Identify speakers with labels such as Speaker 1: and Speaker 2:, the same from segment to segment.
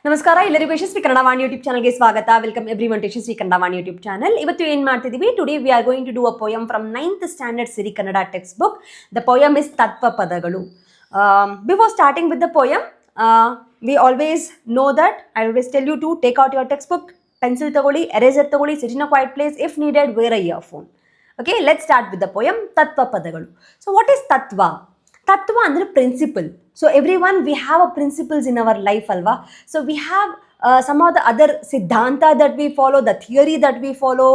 Speaker 1: ನಮಸ್ಕಾರ ಎಲ್ಲರಿಗೂ ಯಶಸ್ವಿ ಕನ್ನಡ ವಾಣಿ ಯೂಟ್ಯೂಬ್ ಚಾನಲ್ಗೆ ಸ್ವಾಗತ. Welcome everyone to Yashasvi Kannada Vani YouTube channel. ಇವತ್ತು ಏನು ಮಾಡ್ತಿದ್ದೀವಿ, today we are going to do a poem from 9th standard Siri Kannada text book. The poem is Tatva Padagalu. Before starting with the poem, we always know that I always tell you to take out your text book, pencil ತಗೊಳ್ಳಿ, eraser ತಗೊಳ್ಳಿ, sit in a quiet place, if needed wear a earphone. Okay, let start with the poem Tatva Padagalu. So what is tatva? ತತ್ವ ಅಂದರೆ principle. So everyone we have a principles in our life ಅಲ್ವಾ. So we have some of the other siddhanta that we follow, the theory that we follow,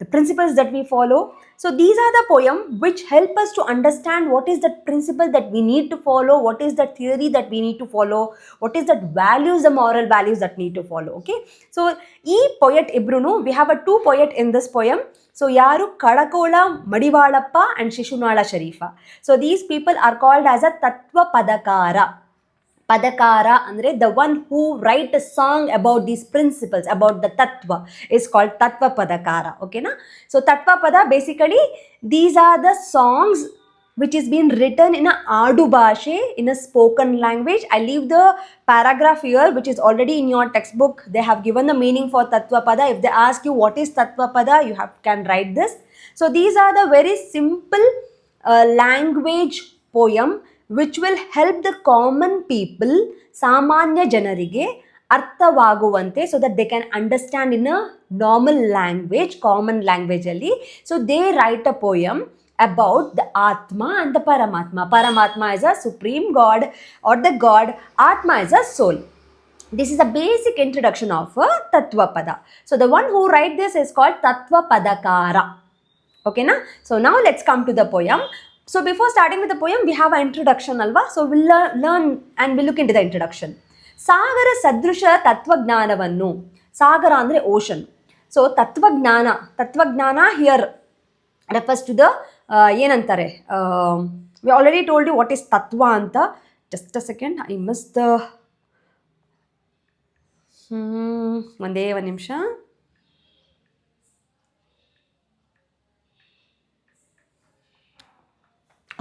Speaker 1: the principles that we follow. So these are the poem which help us to understand what is the principle that we need to follow, what is the theory that we need to follow, what is that values, the moral values that need to follow. Okay, so ee poet ibrunu, we have a two poet in this poem. So yaru Kadakola Madivalappa and Shishunala Sharifa. So these people are called as a Tattva Padakara. Padakara andre the one who write a song about these principles, about the tattva, is called Tattva Padakara. Okay na? So Tattva Pada, basically these are the songs which is been written in a Adu Bhashe, in a spoken language. I leave the paragraph here which is already in your textbook. They have given the meaning for Tattva Pada. If they ask you what is Tattva Pada, you can write this. So these are the very simple language poem which will help the common people, ಸಾಮಾನ್ಯ ಜನರಿಗೆ ಅರ್ಥವಾಗುವಂತೆ, so that they can understand in a normal language, common language ಅಲ್ಲಿ. So they write a poem about the Atma and the Paramatma. Paramatma is a supreme God or the God. Atma is a soul. This is a basic introduction of a Tattva Pada. So the one who write this is called Tattva Padakara. Okay na? So now let's come to the poem. So before starting with the poem, we have an introduction alva. So we'll learn and we'll look into the introduction. Sagara Sadrusha Tatvagnanavannu. Sagara andre ocean. So Tatvagnana here refers to the yenantare. We already told you what is Tattva anta. Just a second, I missed the one nimsha.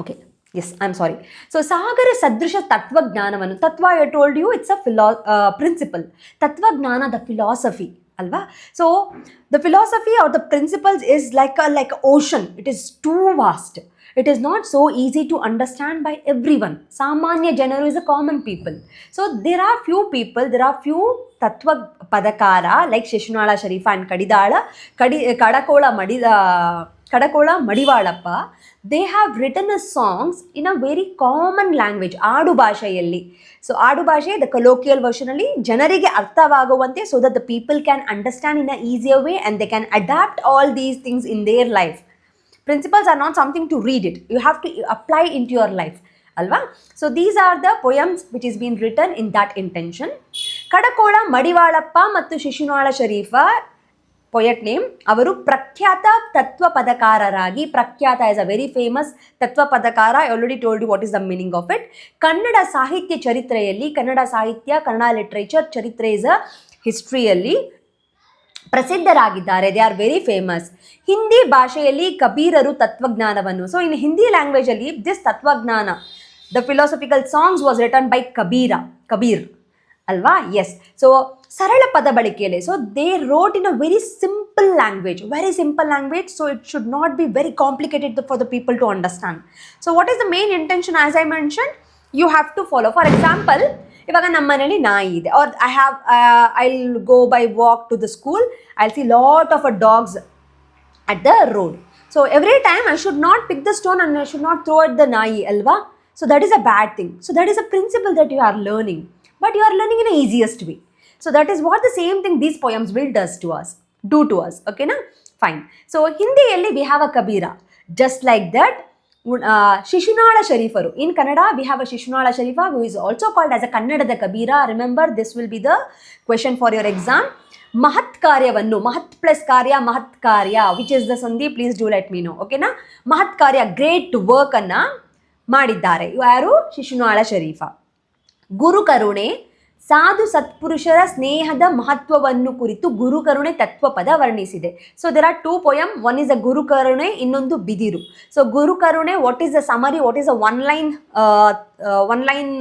Speaker 1: Okay, yes, I'm sorry. So Sagara Sadrisha Tattva Gnanavannu. Tattva, I told you, it's a principle. Tattva Gnana, the philosophy. Alva? So the philosophy or the principles is like ocean. It is too vast. It is not so easy to understand by everyone. Samanya Janaru is a common people. So there are few people, there are few Tattva Padakara like Shishunala Sharifa and Kadakola Madivalappa. They have written a songs in a very common language, Adu Bhashayalli. So Adu Bhashe, the colloquial version alli, ಜನರಿಗೆ ಅರ್ಥವಾಗುವಂತೆ, so that the people can understand in an easier way and they can adapt all these things in their life. Principles are not something to read it. You have to apply into your life. Alva? So these are the poems which is been written in that intention. Kadakola Madivalappa mattu Shishunala Sharifa, poet name, avaru Prakhyata Tattva Padakararagi. Prakhyata is a very famous Tattva Padakara. I already told you what is the meaning of it. Kannada Sahitya Charitrayalli, Kannada Sahitya, Kannada literature, Charitra is a historyalli ಪ್ರಸಿದ್ಧರಾಗಿದ್ದಾರೆ. They are very famous. Hindi ಭಾಷೆಯಲ್ಲಿ ಕಬೀರರು ತತ್ವಜ್ಞಾನವನ್ನು. So in Hindi language ಅಲ್ಲಿ this tattvajnana, the philosophical songs was written by Kabir ಅಲ್ವಾ. Yes. So ಸರಳ ಪದ ಬಳಕೆಯಲ್ಲಿ, so they wrote in a very simple language, so it should not be very complicated for the people to understand. So what is the main intention? As I mention, you have to follow. For example, ಇವಾಗ ನಮ್ಮ ಮನೇಲಿ ನಾಯಿ ಇದೆ, or I'll go by walk to the school, I'll see lot of dogs at the road. So every time I should not pick the stone and I should not throw at the ನಾಯಿ ಅಲ್ವಾ. So that is a bad thing. So that is a principle that you are learning, but you are learning in the easiest way. So that is what the same thing these poems will do to us. Okay na? Fine. So Hindi alli we have a Kabira. Just like that, Shishunala Sharifaru. In Kannada, we have a Shishunala Sharifa who is also called as a Kannadada Kabira. Remember, this will be the question for your exam. Mahat Karyavannu. Mahat plus Karya, Mahat Karya. Which is the Sandhi? Please do let me know. Okay na? Mahat Karya, great work anna ಮಾಡಿದ್ದಾರೆ. ಯಾರು? ಶಿಶುನಾಳ ಶರೀಫ. ಗುರು ಕರುಣೆ, ಸಾಧು ಸತ್ಪುರುಷರ ಸ್ನೇಹದ ಮಹತ್ವವನ್ನು ಕುರಿತು ಗುರುಕರುಣೆ ತತ್ವಪದ ವರ್ಣಿಸಿದೆ. So there are two poem, one is a Gurukarune, ಇನ್ನೊಂದು Bidiru. So Gurukarune, what is the summary, what is a one line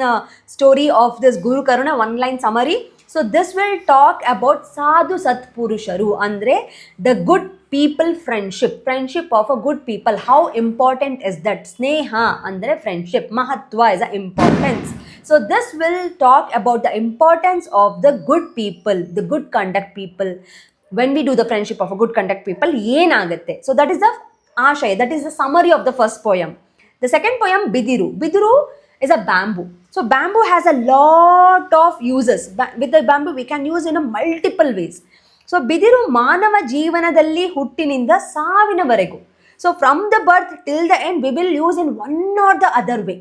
Speaker 1: story of this Gurukarune, one line summary. So this will talk about sadhu ಸತ್ಪುರುಷರು ಅಂದರೆ the good people friendship of a good people. How important is that? ಸ್ನೇಹ ಅಂದರೆ friendship, mahatva is a importance. So this will talk about the importance of the good people, the good conduct people. When we do the friendship of a good conduct people, ಏನಾಗುತ್ತೆ? So that is the ಆಶಯ, that is the summary of the first poem. The second poem, Bidiru. Bidiru is a bamboo. So bamboo has a lot of uses. With the bamboo we can use in a multiple ways. So ಬಿದಿರು ಮಾನವ ಜೀವನದಲ್ಲಿ ಹುಟ್ಟಿನಿಂದ ಸಾವಿನವರೆಗೂ. So from the birth till the end we will use in one or the other way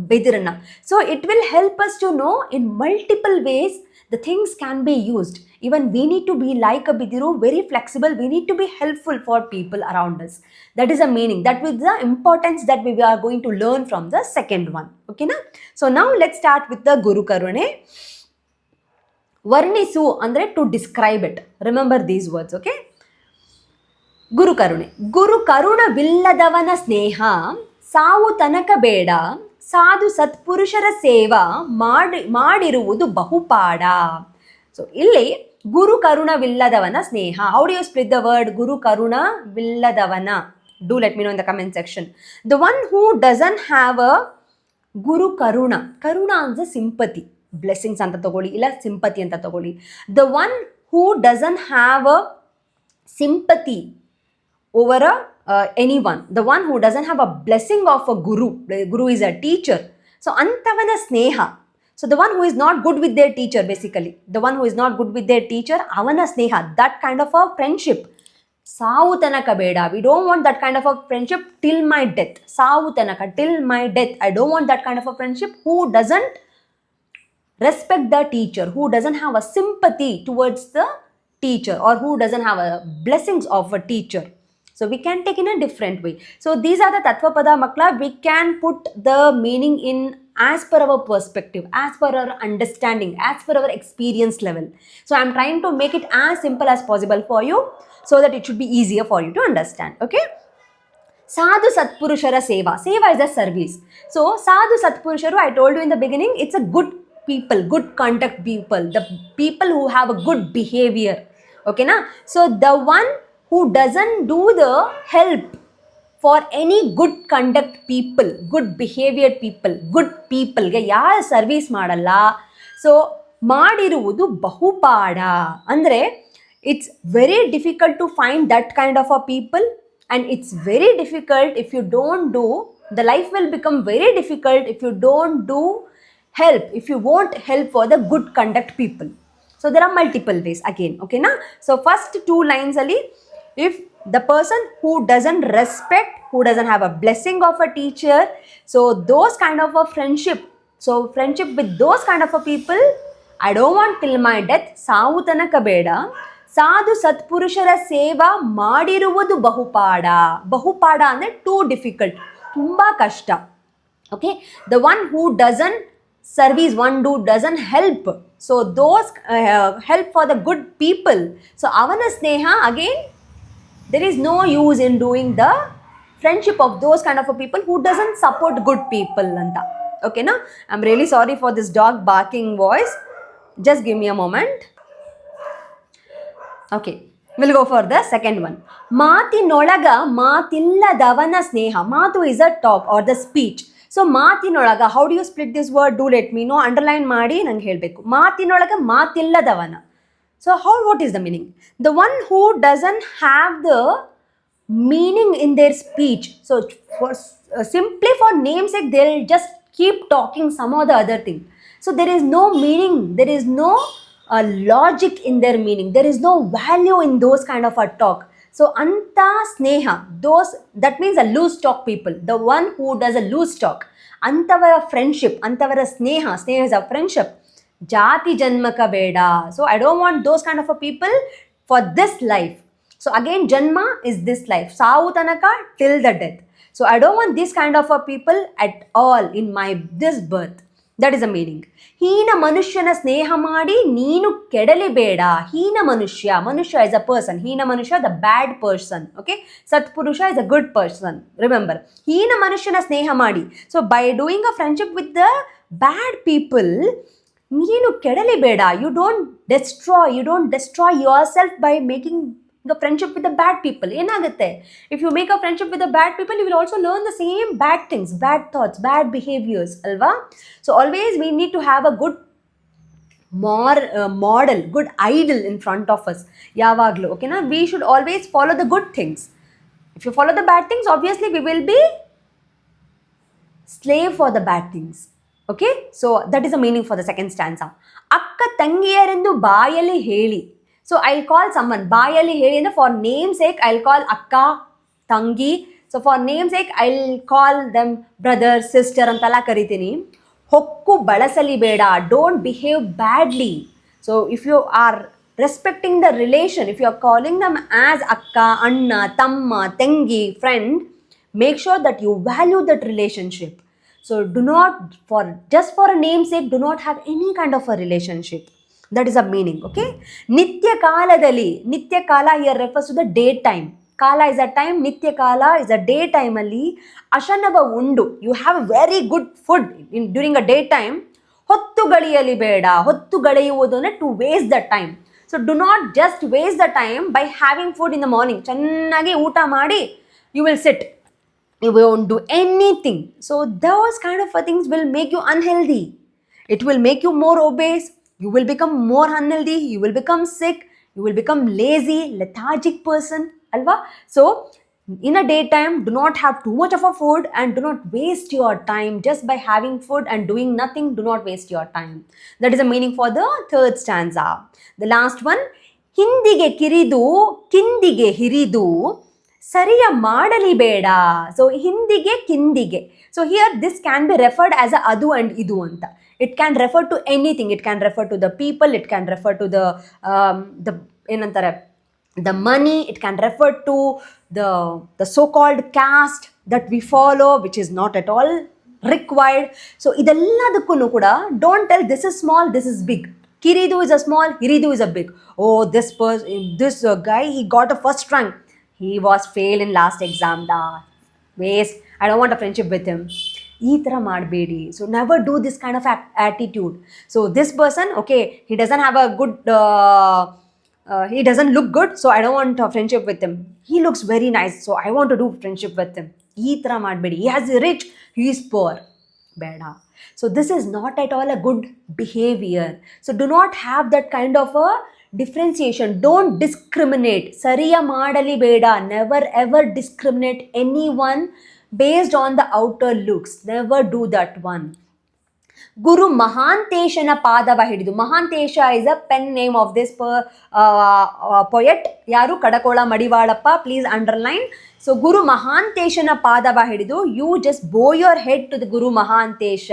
Speaker 1: ಬಿದಿರನ್ನ. So it will help us to know in multiple ways the things can be used. Even we need to be like a bidiru, very flexible. We need to be helpful for people around us. That is a meaning, that with the importance that we are going to learn from the second one. ಓಕೆನಾ? So now let start with the Gurukarune. ವರ್ಣಿಸು ಅಂದರೆ to describe it. Remember these words. Okay? ಗುರುಕರುಣೆ. ಗುರುಕರುಣವಿಲ್ಲದವನ ಸ್ನೇಹ ಸಾವು ತನಕ ಬೇಡ, ಸಾಧು ಸತ್ಪುರುಷರ ಸೇವಾ ಮಾಡಿರುವುದು ಬಹುಪಾಡ. ಸೊ ಇಲ್ಲಿ ಗುರು ಕರುಣವಿಲ್ಲದವನ ಸ್ನೇಹ. How do you split the word ಗುರು ಕರುಣವಿಲ್ಲದವನ? Do let me know in the comment section. The one who doesn't have a guru karuna. ಕರುಣ ಅಂದರೆ ಸಿಂಪತಿ, ಬ್ಲೆಸ್ಸಿಂಗ್ಸ್ ಅಂತ ತಗೊಳ್ಳಿ, ಇಲ್ಲ ಸಿಂಪತಿ ಅಂತ ತಗೊಳ್ಳಿ. The one who doesn't have a sympathy over anyone, the one who doesn't have a blessing of a guru. The guru is a teacher. So antavana sneha. So the one who is not good with their teacher, basically the one who is not good with their teacher, avana sneha, that kind of a friendship savu tanaka beda. We don't want that kind of a friendship till my death. Savu tanaka, till my death, I don't want that kind of a friendship. Who doesn't respect the teacher, who doesn't have a sympathy towards the teacher, or who doesn't have a blessings of a teacher. So we can take in a different way. So these are the Tattvapada Makla. We can put the meaning in as per our perspective, as per our understanding, as per our experience level. So I'm trying to make it as simple as possible for you so that it should be easier for you to understand. Okay? Sadhu Satpurushara Seva. Seva is a service. So Sadhu Satpurusharu, I told you in the beginning, it's a good people, good conduct people, the people who have a good behavior. Okay na? So the one who doesn't do the help for any good conduct people, good behavior people, good people ಗೆ ಯಾರು service ಮಾಡಲ್ಲ. So ಮಾಡಿರುವುದು ಬಹುಪಾಡ ಅಂದರೆ it's very difficult to find that kind of a people, and it's very difficult if you don't do, the life will become very difficult if you don't do help, if you won't help for the good conduct people. So there are multiple ways again. Okay na? So first two lines ali, if the person who doesn't respect, who doesn't have a blessing of a teacher, so those kind of a friendship, so friendship with those kind of a people I don't want till my death. Savu tanaka beda, ಸಾಧು ಸತ್ಪುರುಷರ ಸೇವಾ ಮಾಡಿರುವುದು ಬಹುಪಾಡ. ಬಹುಪಾಡ ಅಂದರೆ too difficult, ತುಂಬ ಕಷ್ಟ. Okay? The one who doesn't service, one who doesn't help, so those help for the good people, so avana sneha, again there is no use in doing the friendship of those kind of a people who doesn't support good people anta. Okay na? I'm really sorry for this dog barking voice, just give me a moment. Okay, we'll go for the second one. ಮಾತಿನೊಳಗ ಮಾತಿಲ್ಲದವನ ಸ್ನೇಹ. ಮಾತು is a talk or the speech. So ಮಾತಿನೊಳಗ, how do you split this word? Do let me know, underline ಮಾಡಿ ನಂಗೆ ಹೇಳಬೇಕು. ಮಾತಿನೊಳಗ ಮಾತಿಲ್ಲದವನ. So what is the meaning? The one who doesn't have the meaning in their speech. So simply for name sake they will just keep talking some or the other thing. So there is no meaning, there is no logic in their meaning, there is no value in those kind of a talk. So anta sneha, those, that means a loose talk people, the one who does a loose talk, antavara friendship, antavara sneha, sneha is a friendship, jati janmaka beda. So I don't want those kind of a people for this life. So again, janma is this life, savu tanaka till the death. So I don't want this kind of a people at all in my this birth. That is a meaning. ಹೀನ ಮನುಷ್ಯನ ಸ್ನೇಹ ಮಾಡಿ ನೀನು ಕೆಡಲಿಬೇಡ. ಹೀನ ಮನುಷ್ಯ, ಮನುಷ್ಯ is a person, ಹೀನ ಮನುಷ್ಯ ದ ಬ್ಯಾಡ್ ಪರ್ಸನ್, ಓಕೆ. ಸತ್ಪುರುಷ is a good person, remember. ಹೀನ ಮನುಷ್ಯನ ಸ್ನೇಹ ಮಾಡಿ, so by doing a friendship with the bad people ನೀನು ಕೆಡಲಿಬೇಡ. You don't destroy yourself by making the friendship with the bad people. ಏನಾಗುತ್ತೆ, if you make a friendship with the bad people, you will also learn the same bad things, bad thoughts, bad behaviors, ಅಲ್ವಾ? So always we need to have a good model, good idol in front of us ಯಾವಾಗಲೂ, ಓಕೆನಾ? we should always follow the good things. If you follow the bad things, obviously we will be slave for the bad things, okay? So that is the meaning for the second stanza. ಅಕ್ಕ ತಂಗಿಯರೆಂದು ಬಾಯಲ್ಲಿ ಹೇಳಿ. So I'll ಕಾಲ್ summon, ಬಾಯಲ್ಲಿ ಹೇಳಿ ಅಂದರೆ for name sake I'll call ಅಕ್ಕ, ತಂಗಿ. So for name sake I'll call them brother, sister ಅಂತೆಲ್ಲ ಕರಿತೀನಿ. ಹೊಕ್ಕು ಬಳಸಲಿ ಬೇಡ, don't behave badly. So if you are respecting the relation, if you are calling them as ಅಕ್ಕ, ಅಣ್ಣ, ತಮ್ಮ, ತಂಗಿ, friend, make sure that you value that relationship. So do not just for a name sake, do not have any kind of a relationship. That is a meaning, okay? Nitya kaladali, nitya kala here refers to the daytime. Kala is a time, nitya kala is a daytime alli ashanava undu. You have very good food during a daytime. Hottu galiyali beda, hottu galiyuvudu ಅಂದ್ರೆ to waste the time. So do not just waste the time by having food in the morning. Channagi ಊಟ ಮಾಡಿ you will sit, you won't do anything. So those kind of things will make you unhealthy. It will make you more obese. You will become more unhealthy, you will become sick, you will become lazy, lethargic person, alva? So in a daytime, do not have too much of a food and do not waste your time just by having food and doing nothing. Do not waste your time. That is the meaning for the third stanza. The last one, ಹಿಂದಿಗೆ ಕಿರಿದು ಕಿಂದಿಗೆ ಹಿರಿದು ಸರಿಯ ಮಾಡಲಿ ಬೇಡ. So ಹಿಂದಿಗೆ ಕಿಂದಿಗೆ, so here this can be referred as a ಅದು and ಇದು ಅಂತ. It can refer to anything. It can refer to the people, it can refer to the ಏನಂತಾರೆ, the money, it can refer to the so-called caste that we follow, which is not at all required. So ಇದೆಲ್ಲದಕ್ಕೂ ಕೂಡ don't tell this is small, this is big. Kiridu is a small, Hiridu is a big. Oh, this guy, he got a first rank. He was failed in last exam. Waste. I don't want a friendship with him. ಈ ಥರ ಮಾಡಬೇಡಿ. So never do this kind of attitude. So this person, okay, he doesn't have a good he doesn't look good, so I don't want a friendship with him. He looks very nice, so I want to do friendship with him. ಈ ಥರ ಮಾಡಬೇಡಿ. he has rich, he is poor, ಬೇಡ. So this is not at all a good behavior. So do not have that kind of a differentiation. Don't discriminate. ಸರಿಯ ಮಾಡಲಿ ಬೇಡ. never ever discriminate anyone based on the outer looks. Never do that one. ಗುರು ಮಹಾಂತೇಶನ ಪಾದವ ಹಿಡಿದು. Mahantesha is a pen name of this poet. ಯಾರು? Kadakola Madivalappa. Please underline. So ಗುರು ಮಹಾಂತೇಶನ ಪಾದವ ಹಿಡಿದು, you just bow your head to the Guru Mahantesha.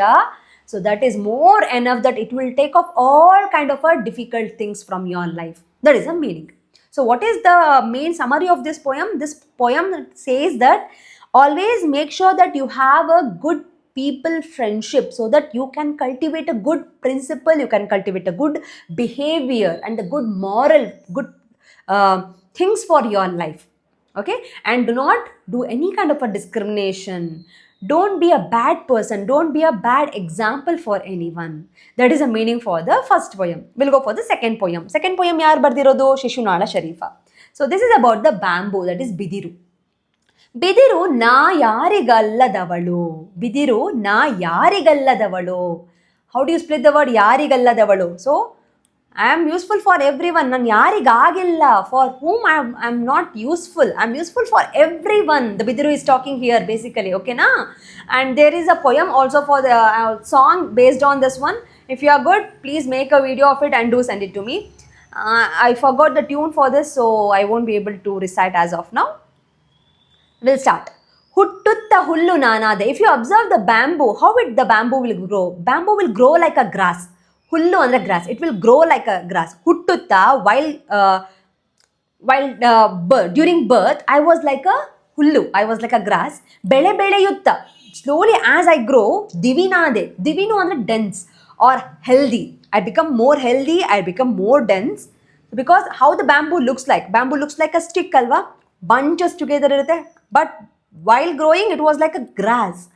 Speaker 1: So that is more enough that it will take off all kind of difficult things from your life. That is the meaning. So what is the main summary of this poem? This poem says that always make sure that you have a good people friendship so that you can cultivate a good principle, you can cultivate a good behavior and the good moral, good things for your life. Okay? And do not do any kind of a discrimination. Don't be a bad person. Don't be a bad example for anyone. That is a meaning for the first poem. We'll go for the second poem. Second poem yaar bardirodu? Shishunala Sharifa. So this is about the bamboo, that is bidiru. ಬಿದಿರು ನಾ ಯಾರಿಗಲ್ಲದವಳು. ಬಿದಿರು ನಾ ಯಾರಿಗಲ್ಲದವಳು. How do you split the word ಯಾರಿಗಲ್ಲದವಳು? So I am useful for everyone. ನಾನು ಯಾರಿಗಾಗಿಲ್ಲ, for whom I am not useful. I am useful for everyone. The bidiru is talking here basically, ಓಕೆನಾ? And there is a poem also for the song based on this one. If you are good, please make a video of it and do send it to me. I forgot the tune for this, so I won't be able to recite as of now. We'll start. ಹುಟ್ಟುತ್ತ ಹುಲ್ಲು ನಾನಾದೆ. If you observe the bamboo, how the bamboo will grow? Bamboo will grow like a grass. ಹುಲ್ಲು ಅಂದರೆ grass. It will grow like a grass. ಹುಟ್ಟುತ್ತ, during birth, I was like a ಹುಲ್ಲು. I was like a grass. ಬೆಳೆ ಬೆಳೆಯುತ್ತ, slowly as I grow, divinade, divinu andre dense or healthy. I become more healthy, I become more dense, because how the bamboo looks like a stick alva, bunches together irutte, but while growing it was like a grass.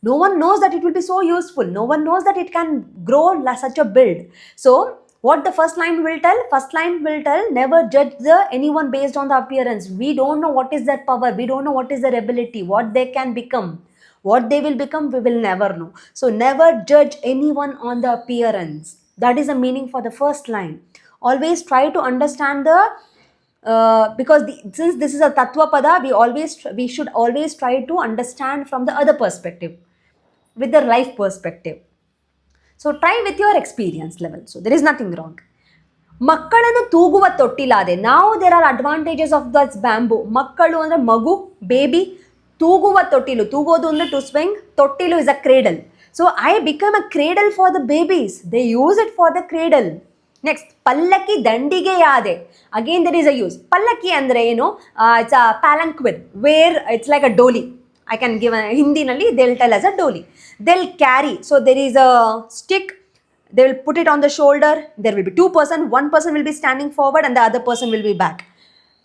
Speaker 1: No one knows that it will be so useful, no one knows that it can grow such a build. So what the first line will tell? First line will tell, never judge anyone based on the appearance. We don't know what is their power, we don't know what is their ability, what they can become, what they will become, we will never know. So never judge anyone on the appearance. That is the meaning for the first line. Always try to understand the because since this is a tattva pada, we should always try to understand from the other perspective, with the life perspective. So try with your experience level. So there is nothing wrong. ಮಕ್ಕಳನ್ನು ತೂಗುವ ತೊಟ್ಟಿಲಾದೆ. Now there are advantages of this bamboo. ಮಕ್ಕಳು ಅಂದರೆ ಮಗು, baby. ತೂಗುವ ತೊಟ್ಟಿಲು, ತೂಗೋದು ಅಂದರೆ to swing, ತೊಟ್ಟಿಲು is a cradle. So I become a cradle for the babies. They use it for the cradle. Next, ಪಲ್ಲಕ್ಕಿ ದಂಡಿಗೆಯಾದೆ. Again there is a use. ಪಲ್ಲಕ್ಕಿ ಅಂದರೆ ಏನು? It's a palanquin where it's like a dolly. I can give a Hindi-nalli, they'll tell as a dolly. They'll carry. So there is a stick, they will put it on the shoulder. There will be two person, one person will be standing forward and the other person will be back.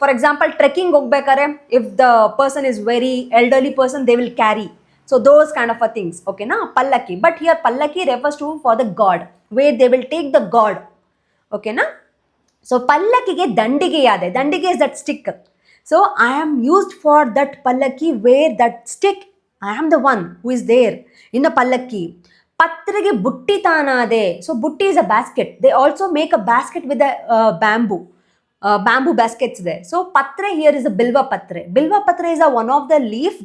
Speaker 1: For example, trekking hogbekare, if the person is very elderly person, they will carry. So those kind of a things, okay na, pallaki. But here pallaki refers to for the god, where they will take the god, okay na. So pallakige dandigeyade, dandige is that stick. So I am used for that pallaki, where that stick, I am the one who is there in the pallaki. Patrige butti tanade. So butti is a basket. They also make a basket with the bamboo baskets there. So patre here is a bilva patre. Bilva patre is a one of the leaf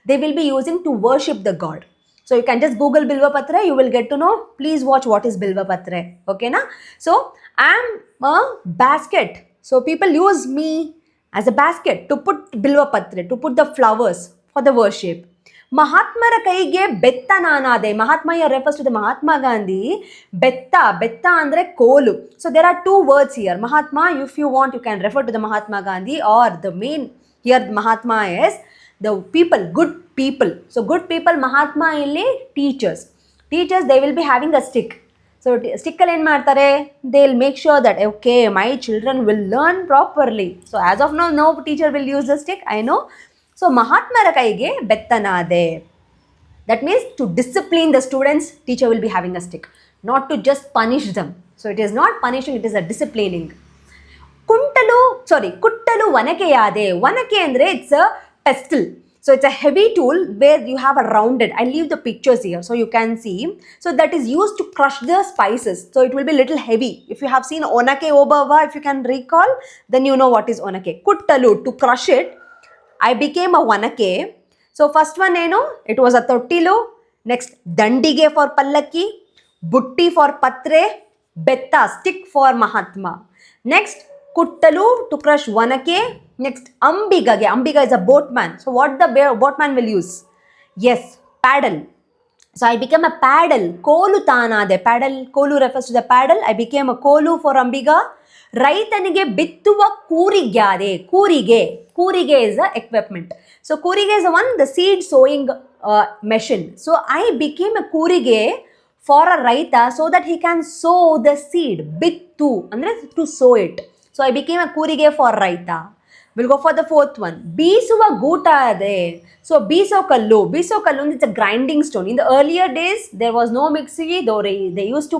Speaker 1: they will be using to worship the god. So you can just Google bilva patre, you will get to know. Please watch what is bilva patre, okay na. So I am a basket. So people use me as a basket to put bilva patre, to put the flowers for the worship. ಮಹಾತ್ಮರ ಕೈಗೆ ಬೆತ್ತ ನಾನಾದೆ. Mahatma here refers to the Mahatma Gandhi. ಬೆತ್ತ ಅಂದರೆ ಕೋಲು. So there are two words here. Mahatma, if you want, you can refer to the Mahatma Gandhi, or the main here Mahatma is the people, good people. So good people, Mahatma illi teachers. Teachers, they will be having a stick. So stick ಅಲ್ಲಿ ಏನು ಮಾಡ್ತಾರೆ? They will make sure that okay, my children will learn properly. So as of now, no teacher will use the stick, I know. So ಮಹಾತ್ಮರ ಕೈಗೆ ಬೆತ್ತನಾದೆ. That means to discipline the students, teacher will be having a stick, not to just punish them. So it is not punishing, it is a disciplining. ಕುಟ್ಟಲು ಒನಕೆಯಾದೆ. ಒನಕೆ ಅಂದರೆ it's a pestle. So it's a heavy tool where you have a rounded. I leave the pictures here so you can see. So that is used to crush the spices. So it will be little heavy. If you have seen onake obava, if you can recall, then you know what is onake. Kuttalu, to crush it. I became a vanake. So first one eno, it was a tottilu. Next, dandige for pallaki, butti for patre, betta, stick for Mahatma. Next, kuttalu, to crush vanake. Next, ambigage. Ambiga is a boatman. So what the boatman will use? Yes, paddle. So I became a paddle. Kolu tanade. Paddle, kolu refers to the paddle. I became a kolu for Ambiga. ರೈತನಿಗೆ ಬಿತ್ತುವ ಕೂರಿಗ್ಯಾದೆ. ಕೂರಿಗೆ is a equipment. So ಕೂರಿಗೆ is one, the seed sowing machine. So I became a ಕೂರಿಗೆ for a raita so that he can sow the seed. Bittu andre to sow it. So I became a ಕೂರಿಗೆ for raita. We'll go for the fourth one. ಬೀಸುವ ಗೂಟ ಅದೆ. So ಬೀಸೋ ಕಲ್ಲು is a grinding stone. In the earlier days there was no mixie, though they used to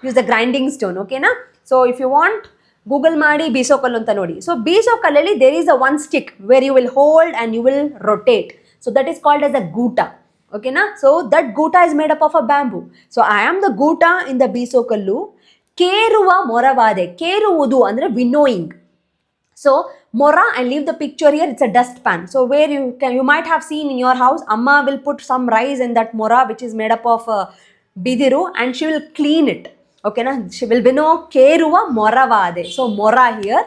Speaker 1: use the grinding stone, okay na. So if you want, Google ಮಾಡಿ ಬೀಸೋ ಕಲ್ಲು ಅಂತ ನೋಡಿ. So ಬೀಸೋ ಕಲ್ಲಲ್ಲಿ there is a one stick where you will hold and you will rotate. So that is called as a guta. Okay na? So that guta is made up of a bamboo. So I am the guta in the ಬೀಸೋ ಕಲ್ಲು. ಕೇರುವ ಮೊರವಾದೆ. ಕೇರುವುದು ಅಂದರೆ winnowing. So mora, I leave the picture here, it's a dustpan. So where you might have seen in your house, Amma will put some rice in that mora which is made up of bidiru and she will clean it. Okay na, she will winnow keruva moravade. So mora here.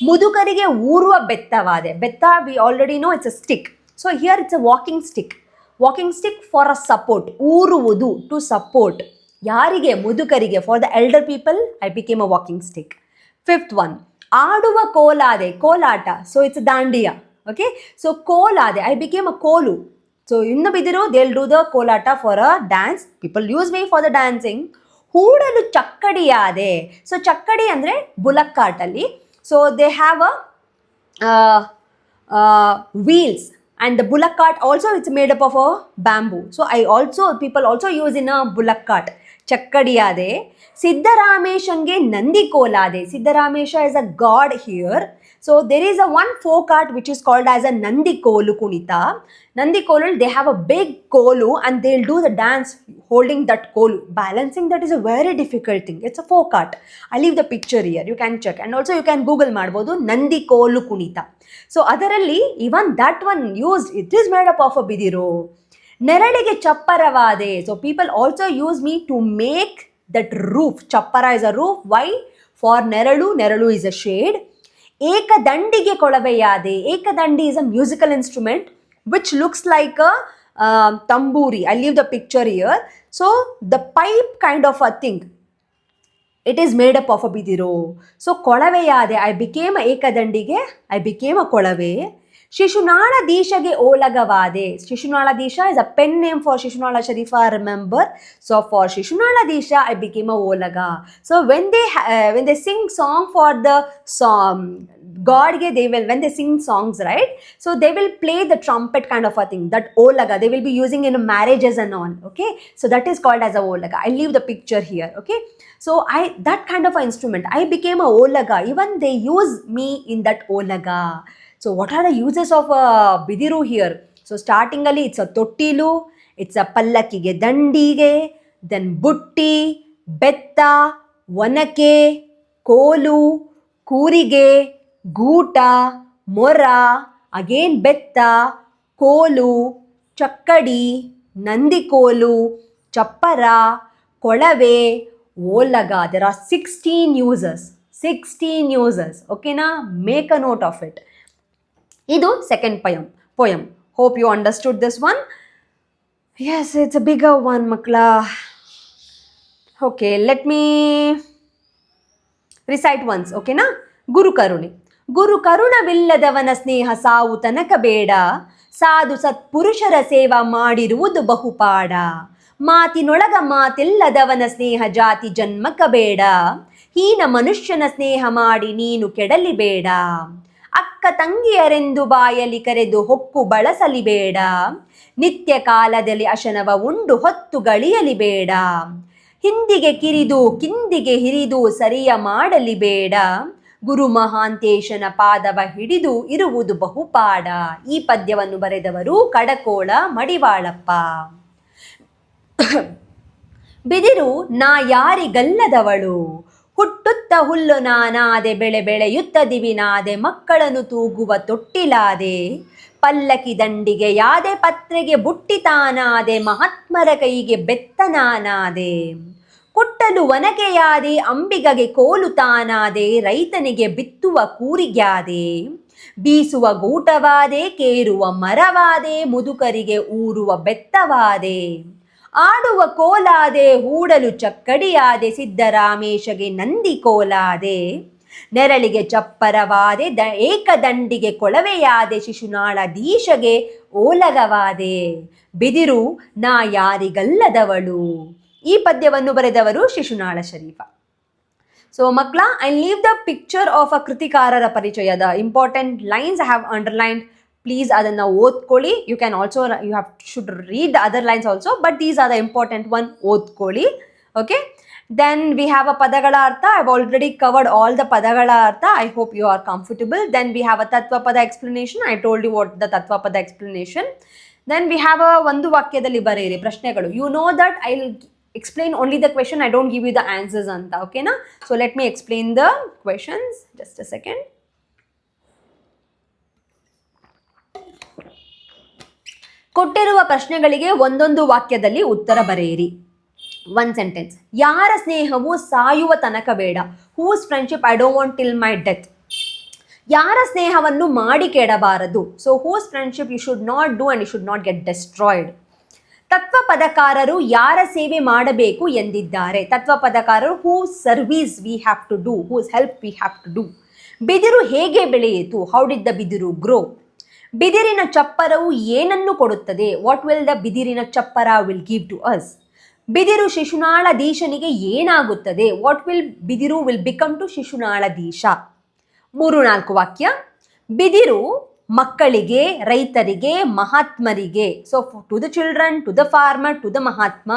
Speaker 1: Mudukarige urva bettavade. Betta we already know it's a stick. So here it's a walking stick. Walking stick for a support. Uruvudu, to support. Yarige mudukarige, for the elder people, I became a walking stick. Fifth one. ಆಡುವ ಕೋಲಾದೆ. ಕೋಲಾಟ. So it's a dandiya. Okay. So ಕೋಲಾದೆ. I became a kolu. So ಇನ್ನು bidiru they will do the kolata for a dance. People use me for the dancing. ಹೂಡಲು ಚಕ್ಕಡಿಯಾದೆ. So ಚಕ್ಕಡಿ ಅಂದರೆ bullock ಕಾರ್ಟಲ್ಲಿ. So they have wheels, and the bullock cart also it's made up of a bamboo. So people also use in a bullock cart. Chakkadiyade. Siddarameshange Nandi Kolade. Siddaramesha is a god here. So there is a one folk art which is called as a Nandi Kolu Kunita. Nandi Kolu, they have a big kolu and they'll do the dance holding that kolu. Balancing that is a very difficult thing. It's a folk art. I leave the picture here. You can check. And also you can Google Madbodu Nandi Kolu Kunita. So ಅದರಲ್ಲಿ even that one used, it is made up of a ಬಿದಿರು. ನೆರಳಿಗೆ ಚಪ್ಪರವಾದೆ. So people also use me to make that roof. ಚಪ್ಪರ is a roof. Why? For ನೆರಳು. ನೆರಳು is a shade. ಏಕದಂಡಿಗೆ ಕೊಳವೆಯಾದೆ. ಏಕದಂಡಿ is a musical instrument which looks like a tamburi. I leave the picture here. So the pipe kind of a thing. It is made up of a bidiru. So kolaveyade, I became a ekadandige, I became a kolave. Shishunala Dishage Olagavade. Shishunala Disha is a pen name for Shishunala Sharifa, I remember. So for Shishunala Disha, I became a Olaga. So when they sing song for the song, God, when they sing songs, right? So they will play the trumpet kind of a thing. That Olaga, they will be using in marriages and all. Okay. So that is called as a Olaga. I leave the picture here. Okay. So that kind of an instrument, I became a Olaga. Even they use me in that Olaga. So what are the uses of bidiru here? So starting ali, it's a tottilu, it's a pallakige dandige, then butti, betta, vanake, kolu, kurige, goota, mora, again betta, kolu, chakkadi, nandi kolu, chappara, kolave, Olaga. There are 16 uses. 16 uses. Okay na? Make a note of it. Idu second poem. Hope you understood this one. Yes, it's a bigger one, makla. Okay, let me recite once. Okay na? Guru Karune. Guru Karuna villadavana sneha savu tanaka beda. Sadhu satpurushara seva ಮಾಡಿರುವುದು ಬಹುಪಾಡ. ಮಾತಿನೊಳಗ ಮಾತಿಲ್ಲದವನ ಸ್ನೇಹ ಜಾತಿ ಜನ್ಮಕ ಬೇಡ. ಹೀನ ಮನುಷ್ಯನ ಸ್ನೇಹ ಮಾಡಿ ನೀನು ಕೆಡಲಿ ಬೇಡ. ಅಕ್ಕ ತಂಗಿಯರೆಂದು ಬಾಯಲಿ ಕರೆದು ಹೊಕ್ಕು ಬಳಸಲಿ ಬೇಡ. ನಿತ್ಯ ಕಾಲದಲ್ಲಿ ಅಶನವ ಉಂಡು ಹೊತ್ತು ಗಳಿಯಲಿ ಬೇಡ. ಹಿಂದಿಗೆ ಕಿರಿದು ಕಿಂದಿಗೆ ಹಿರಿದು ಸರಿಯ ಮಾಡಲಿ ಬೇಡ. ಗುರು ಮಹಾಂತೇಶನ ಪಾದವ ಹಿಡಿದು ಇರುವುದು ಬಹುಪಾಡ. ಈ ಪದ್ಯವನ್ನು ಬರೆದವರು ಕಡಕೋಳ ಮಡಿವಾಳಪ್ಪ. ಬಿದಿರು ನಾ ಯಾರಿಗಲ್ಲದವಳು. ಹುಟ್ಟುತ್ತ ಹುಲ್ಲು ನಾನಾದೆ, ಬೆಳೆ ಬೆಳೆಯುತ್ತ ದಿವಿನಾದೆ, ಮಕ್ಕಳನ್ನು ತೂಗುವ ತೊಟ್ಟಿಲಾದೆ. ಪಲ್ಲಕಿ ದಂಡಿಗೆ ಯಾದೆ, ಪತ್ರೆಗೆ ಬುಟ್ಟಿ ತಾನಾದೆ, ಮಹಾತ್ಮರ ಕೈಗೆ ಬೆತ್ತನಾನಾದೆ. ಕುಟ್ಟಲು ಒನಕೆಯಾದೆ, ಅಂಬಿಗಗೆ ಕೋಲು ತಾನಾದೆ, ರೈತನಿಗೆ ಬಿತ್ತುವ ಕೂರಿಗ್ಯಾದೆ. ಬೀಸುವ ಗೂಟವಾದೆ, ಕೇರುವ ಮರವಾದೆ, ಮುದುಕರಿಗೆ ಊರುವ ಬೆತ್ತವಾದೆ. ಆಡುವ ಕೋಲಾದೆ, ಹೂಡಲು ಚಕ್ಕಡಿಯಾದೆ, ಸಿದ್ದರಾಮೇಶಗೆ ನಂದಿ ಕೋಲಾದೆ. ನೆರಳಿಗೆ ಚಪ್ಪರವಾದೆ, ಏಕದಂಡಿಗೆ ಕೊಳವೆಯಾದೆ, ಶಿಶುನಾಳಧೀಶಗೆ ಓಲಗವಾದೆ. ಬಿದಿರು ನಾ ಯಾರಿಗಲ್ಲದವಳು. ಈ ಪದ್ಯವನ್ನು ಬರೆದವರು ಶಿಶುನಾಳ ಶರೀಫ. ಸೊ ಮಕ್ಕಳ, I leave the picture of a ಕೃತಿಕಾರರ ಪರಿಚಯ. The important lines I have underlined. Please ಅದನ್ನು ಓದ್ಕೊಳ್ಳಿ. You can also should read the other lines also, but these are the important one. ಓದ್ಕೊಳ್ಳಿ. Okay. Then we have a padagala artha. I've already covered all the padagala artha. I hope you are comfortable. Then we have a tattvapada explanation. I told you what the tattvapada explanation. Then we have a ಒಂದು ವಾಕ್ಯದಲ್ಲಿ ಬರೆಯಿರಿ ಪ್ರಶ್ನೆಗಳು. You know that I'll explain only the question. I don't give you the answers anta. Okay na? So let me explain the questions. Just a second. ಕೊಟ್ಟಿರುವ ಪ್ರಶ್ನೆಗಳಿಗೆ ಒಂದೊಂದು ವಾಕ್ಯದಲ್ಲಿ ಉತ್ತರ ಬರೆಯಿರಿ. One sentence. ಯಾರ ಸ್ನೇಹವು ಸಾಯುವ ತನಕ ಬೇಡ. Whose friendship I don't want till my death. ಯಾರ ಸ್ನೇಹವನ್ನು ಮಾಡಿ ಕೆಡಬಾರದು. So whose friendship you should not do and you should not get destroyed. ತತ್ವಪದಕಾರರು ಯಾರ ಸೇವೆ ಮಾಡಬೇಕು ಎಂದಿದ್ದಾರೆ. ತತ್ವಪದಕಾರರು whose service we have to do, whose help we have to do. ಬಿದಿರು ಹೇಗೆ ಬೆಳೆಯಿತು. How did the bidiru grow. ಬಿದಿರಿನ ಚಪ್ಪರವು ಏನನ್ನು ಕೊಡುತ್ತದೆ? ವಾಟ್ ವಿಲ್ ದ ಬಿದಿರಿನ ಚಪ್ಪರ ವಿಲ್ ಗಿವ್ ಟು ಅಸ್? ಶಿಶುನಾಳಧೀಶನಿಗೆ ಏನಾಗುತ್ತದೆ? What will bidiru will become to Shishunaladheesha? 3-4 ವಾಕ್ಯ. ಬಿದಿರು ಮಕ್ಕಳಿಗೆ, ರೈತರಿಗೆ, ಮಹಾತ್ಮರಿಗೆ, so to the children, to the farmer, to the mahatma,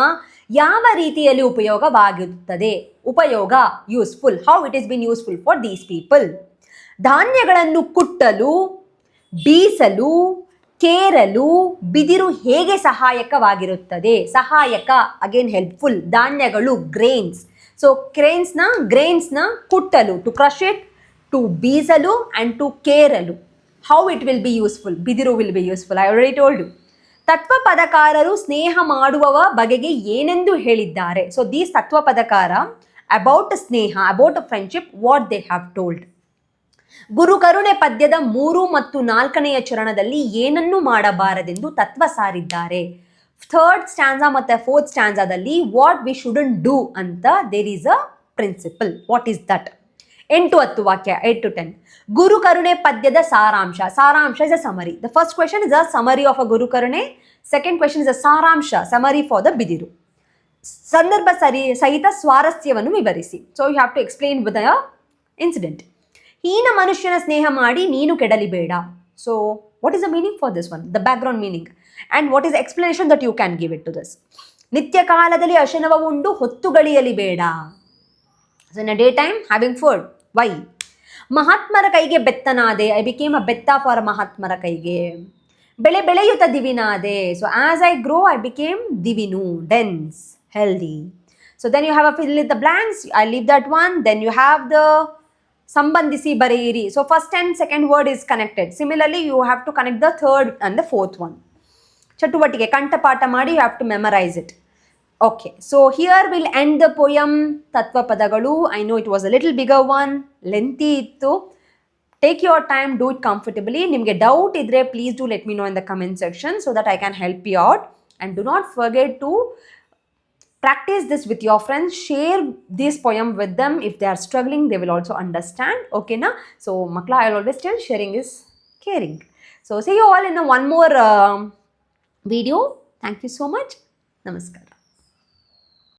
Speaker 1: ಯಾವ ರೀತಿಯಲ್ಲಿ ಉಪಯೋಗವಾಗುತ್ತದೆ? ಉಪಯೋಗ, useful. How it is been useful for these people. ಧಾನ್ಯಗಳನ್ನು ಕುಟ್ಟಲು, ಬೀಸಲು, ಕೇರಲು ಬಿದಿರು ಹೇಗೆ ಸಹಾಯಕವಾಗಿರುತ್ತದೆ? ಸಹಾಯಕ, ಅಗೇನ್ ಹೆಲ್ಪ್ಫುಲ್. ಧಾನ್ಯಗಳು, ಗ್ರೇನ್ಸ್. ಸೊ ಗ್ರೇನ್ಸ್ನ ಕುಟ್ಟಲು, ಟು ಕ್ರಶ್ ಇಟ್, ಟು ಬೀಸಲು ಆ್ಯಂಡ್ ಟು ಕೇರಲು. How it will be useful? Bidiru will be useful. I already told you. ತತ್ವಪದಕಾರರು ಸ್ನೇಹ ಮಾಡುವವ ಬಗೆಗೆ ಏನೆಂದು ಹೇಳಿದ್ದಾರೆ? So these tatvapadakara about sneha, about friendship, what they have told. ಗುರುಕರುಣೆ ಪದ್ಯದ 3 ಮತ್ತು 4ನೆಯ ಚರಣದಲ್ಲಿ ಏನನ್ನು ಮಾಡಬಾರದೆಂದು ತತ್ವ ಸಾರಿದ್ದಾರೆ? 3rd ಸ್ಟ್ಯಾನ್ಸಾ ಮತ್ತು 4th ಸ್ಟ್ಯಾನ್ಸಾದಲ್ಲಿ ವಾಟ್ ವಿ ಶುಡಂಟ್ ಡೂ ಅಂತ there is a principle. What is that? 8-10 ವಾಕ್ಯ, 8 to 10. ಗುರುಕರುಣೆ ಪದ್ಯದ ಸಾರಾಂಶ. Saramsha is a summary. The first question is a summary of a Gurukarune. Second question is a saramsha, summary for the bidiru. ಸಂದರ್ಭ ಸಹಿತ ಸ್ವಾರಸ್ಯವನ್ನು ವಿವರಿಸಿ. So you have to explain with the incident. ಹೀನ ಮನುಷ್ಯನ ಸ್ನೇಹ ಮಾಡಿ ನೀನು ಕೆಡಲಿಬೇಡ. So what is the meaning for this one? The background meaning and what is explanation that you can give it to this. ನಿತ್ಯ ಕಾಲದಲ್ಲಿ ಅಶನವ ಉಂಡು ಹೊತ್ತುಗಳಿಯಲಿ ಬೇಡ. So in a day time having food. Why? ಮಹಾತ್ಮರ ಕೈಗೆ ಬೆತ್ತನಾದೆ. ಐ ಬಿಕೇಮ್ ಅ ಬೆತ್ತ for ಮಹಾತ್ಮರ ಕೈಗೆ. ಬೆಳೆಯುತ್ತ ದಿವಿನಾದೆ. So as I grow I became ದಿವಿನು, dense, healthy. So then you have a fill in the blanks. I leave that one. Then you have the ಸಂಬಂಧಿಸಿ ಬರೆಯಿರಿ. So first and second word is connected. Similarly, you have to connect the third and the fourth one. ಚಟುವಟಿಕೆ, ಕಂಠಪಾಠ ಮಾಡಿ, you have to memorize it. Okay, so here we'll end the poem ತತ್ವ ಪದಗಳು. I know it was a little bigger one, lengthy ಇತ್ತು. Take your time, do it comfortably. ನಿಮಗೆ doubt ಇದ್ರೆ please do let me know in the comment section so that I can help you out. And do not forget to practice this with your friends. Share this poem with them. If they are struggling, they will also understand. Okay na? So makla, I will always tell sharing is caring. So see you all in one more video. Thank you so much. Namaskar.